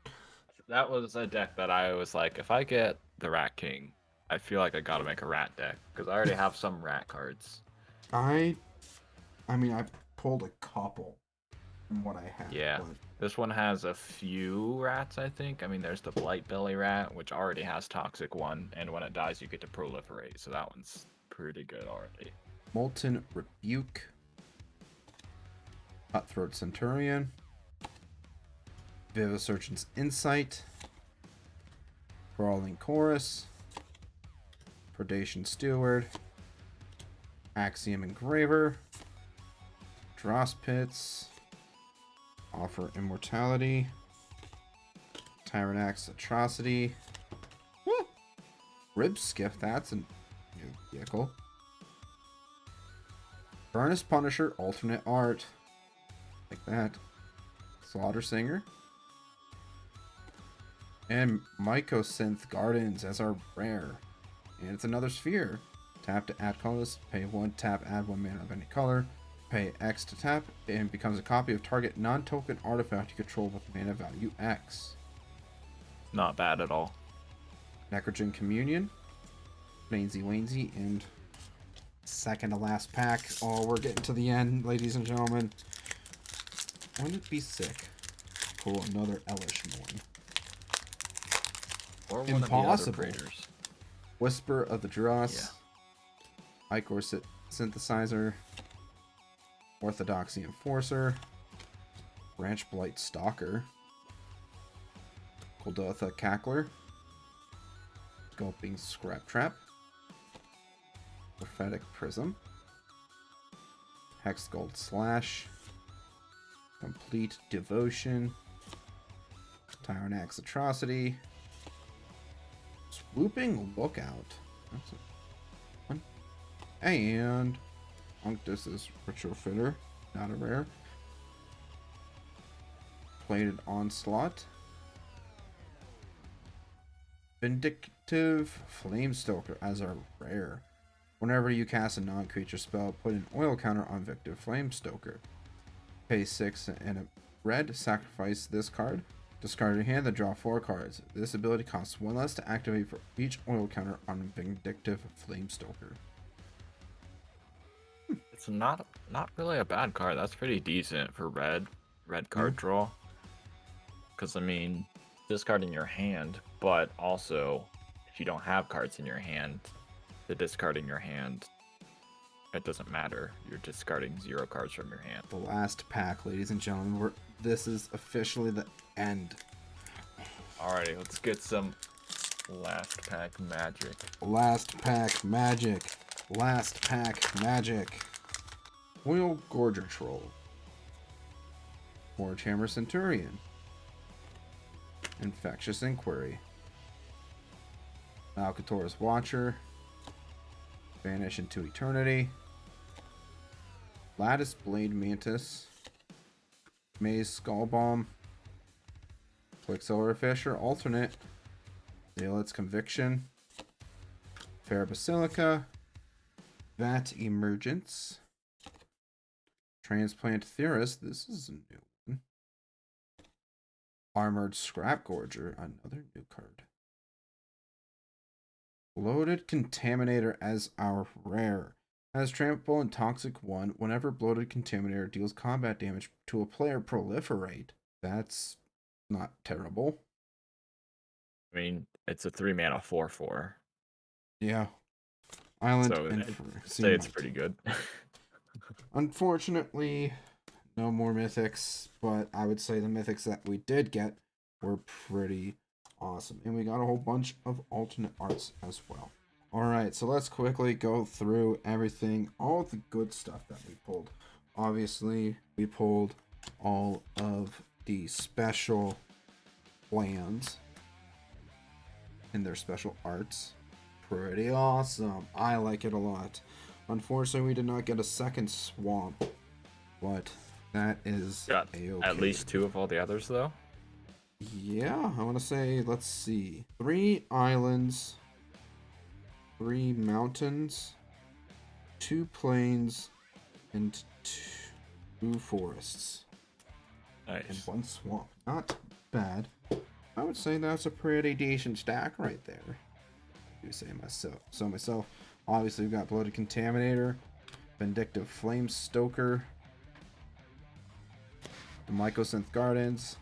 That was a deck that I was like, if I get the Rat King, I feel like I gotta make a rat deck because I already have some rat cards. I mean, I pulled a couple from what I had. Yeah. But This one has a few rats, I think. I mean, there's the Blight Belly Rat, which already has Toxic 1, and when it dies, you get to proliferate, so that one's pretty good already. Molten Rebuke. Cutthroat Centurion. Vivisurgeon's Insight. Brawling Chorus. Predation Steward. Axiom Engraver. Dross Pits. Offer Immortality. Tyrant Axe Atrocity. Woo! Rib Skiff, that's a new vehicle. Furnace Punisher, alternate art. Like that. Slaughter Singer. And Mycosynth Gardens as our rare. And it's another sphere. Tap to add colors, pay 1, tap, add 1 mana of any color. Pay X to tap, and becomes a copy of target non-token artifact you control with mana value X. Not bad at all. Necrogen Communion. Wainsy Wainsy, and second to last pack. Oh, we're getting to the end, ladies and gentlemen. Wouldn't it be sick? Pull another Elish Norn. Or one Impossible. of the other Praetors. Whisper of the Dross. Yeah. Icor Synthesizer. Orthodoxy Enforcer. Branch Blight Stalker. Kuldotha Cackler. Gulping Scrap Trap. Prophetic Prism. Hex Gold Slash. Complete Devotion. Tyrant Axe Atrocity. Swooping Lookout. That's a one. And Unctus's Retrofitter. Not a rare. Plated Onslaught. Vindictive Flamestoker as a rare. Whenever you cast a non-creature spell, put an oil counter on Vindictive Flamestoker. Pay 6 and a red, sacrifice this card. Discard your hand, then draw 4 cards. This ability costs 1 less to activate for each oil counter on Vindictive Flamestoker. It's not really a bad card. That's pretty decent for red card draw. Because, I mean, discarding your hand, but also, if you don't have cards in your hand, the discarding your hand, it doesn't matter. You're discarding 0 cards from your hand. The last pack, ladies and gentlemen. This is officially the end. Alrighty, let's get some last pack magic. Last pack magic. Last pack magic. Oil Gorger Troll. Forge Hammer Centurion. Infectious Inquiry. Malcator's Watcher. Vanish into Eternity. Lattice Blade Mantis. Maze Skullbomb. Quicksilver Fisher Alternate. Zealot's Conviction. Fair Basilica. Vat Emergence. Transplant Theorist. This is a new one. Armored Scrap Gorger. Another new card. Bloated Contaminator as our rare. Has Trample and Toxic 1. Whenever Bloated Contaminator deals combat damage to a player, proliferate. That's not terrible. I mean, it's a 3-mana 4/4. Yeah. Island So and I'd say it's pretty good. Unfortunately, no more mythics, but I would say the mythics that we did get were pretty awesome. And we got a whole bunch of alternate arts as well. Alright, so let's quickly go through everything, all the good stuff that we pulled. Obviously, we pulled all of the special lands and their special arts. Pretty awesome. I like it a lot. Unfortunately, we did not get a second swamp, but that is Got A-okay. at least 2 of all the others, though. Yeah, I want to say, let's see. 3 islands, 3 mountains, 2 plains, and 2 forests. Nice. And 1 swamp. Not bad. I would say that's a pretty decent stack right there. I say myself. Obviously, we've got Bloated Contaminator, Vindictive Flame Stoker, the Mycosynth Gardens,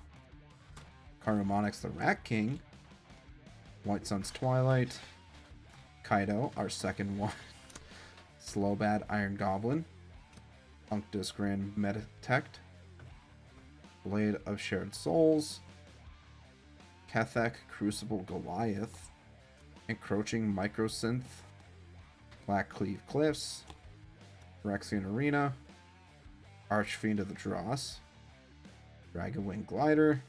Carnomonix the Rat King, White Sun's Twilight, Kaido, our second one, Slowbad Iron Goblin, Unctus Grand Metatect, Blade of Shared Souls, Kethek Crucible Goliath, Encroaching Microsynth, Black Cleave Cliffs, Phyrexian Arena, Archfiend of the Dross, Dragonwing Glider,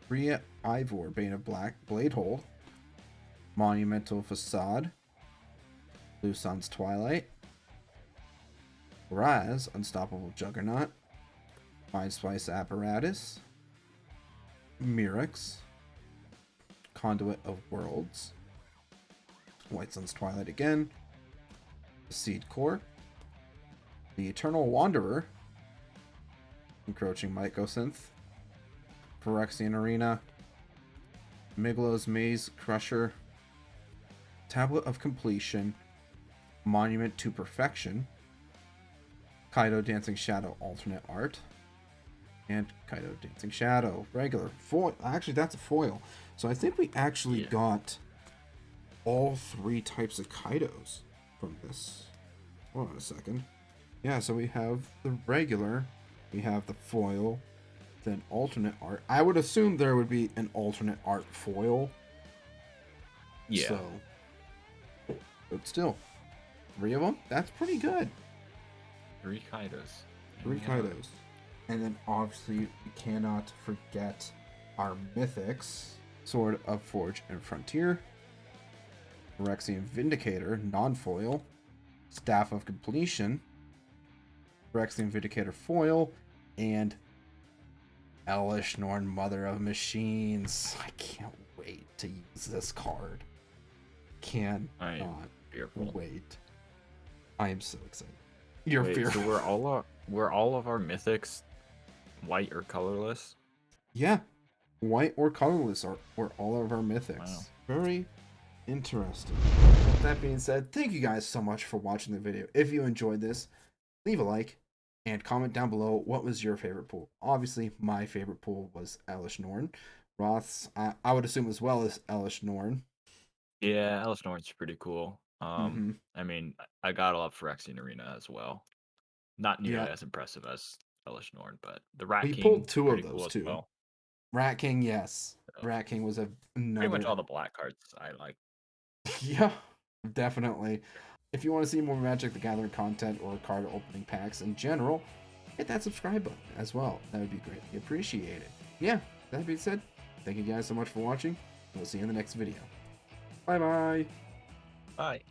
Rhea Ivor, Bane of Black, Bladehold, Monumental Facade, Blue Sun's Twilight, Raz, Unstoppable Juggernaut, Mind Splice Apparatus, Mirrex, Conduit of Worlds, White Sun's Twilight again, Seed Core, the Eternal Wanderer, Encroaching Mycosynth, Phyrexian Arena, Miglo's Maze Crusher, Tablet of Completion, Monument to Perfection, Kaido Dancing Shadow Alternate Art, and Kaido Dancing Shadow regular foil. Actually, that's a foil. So I think we actually got all three types of Kaidos from this. Hold on a second. Yeah, so we have the regular, we have the foil, then alternate art. I would assume there would be an alternate art foil. Yeah. So, but still, 3 of them. That's pretty good. 3 Kaidos. 3 Kaidos. And then obviously we cannot forget our mythics. Sword of Forge and Frontier, Phyrexian Vindicator, non-foil, Staff of Completion, Phyrexian Vindicator foil, and Elish Norn, Mother of Machines. I can't wait to use this card. Cannot wait. I am so excited. You're fearful. So we're all of our mythics white or colorless? Yeah. White or colorless were all of our mythics. Wow. Very interesting. With that being said, thank you guys so much for watching the video. If you enjoyed this, leave a like and comment down below what was your favorite pool. Obviously, my favorite pool was Elish Norn. Roth's, I would assume as well as Elish Norn. Yeah, Elish Norn's pretty cool. I mean, I gotta love Phyrexian Arena as well. Not nearly as impressive as Elish Norn, but the Rat King. He pulled 2 of those cool too. Well. Rat King, yes. So, Rat King was another. Pretty much all the black cards I like. Yeah, definitely. If you want to see more Magic the Gathering content or card opening packs in general, hit that subscribe button as well. That would be greatly appreciated. Yeah, that being said, thank you guys so much for watching. We'll see you in the next video. Bye-bye. Bye.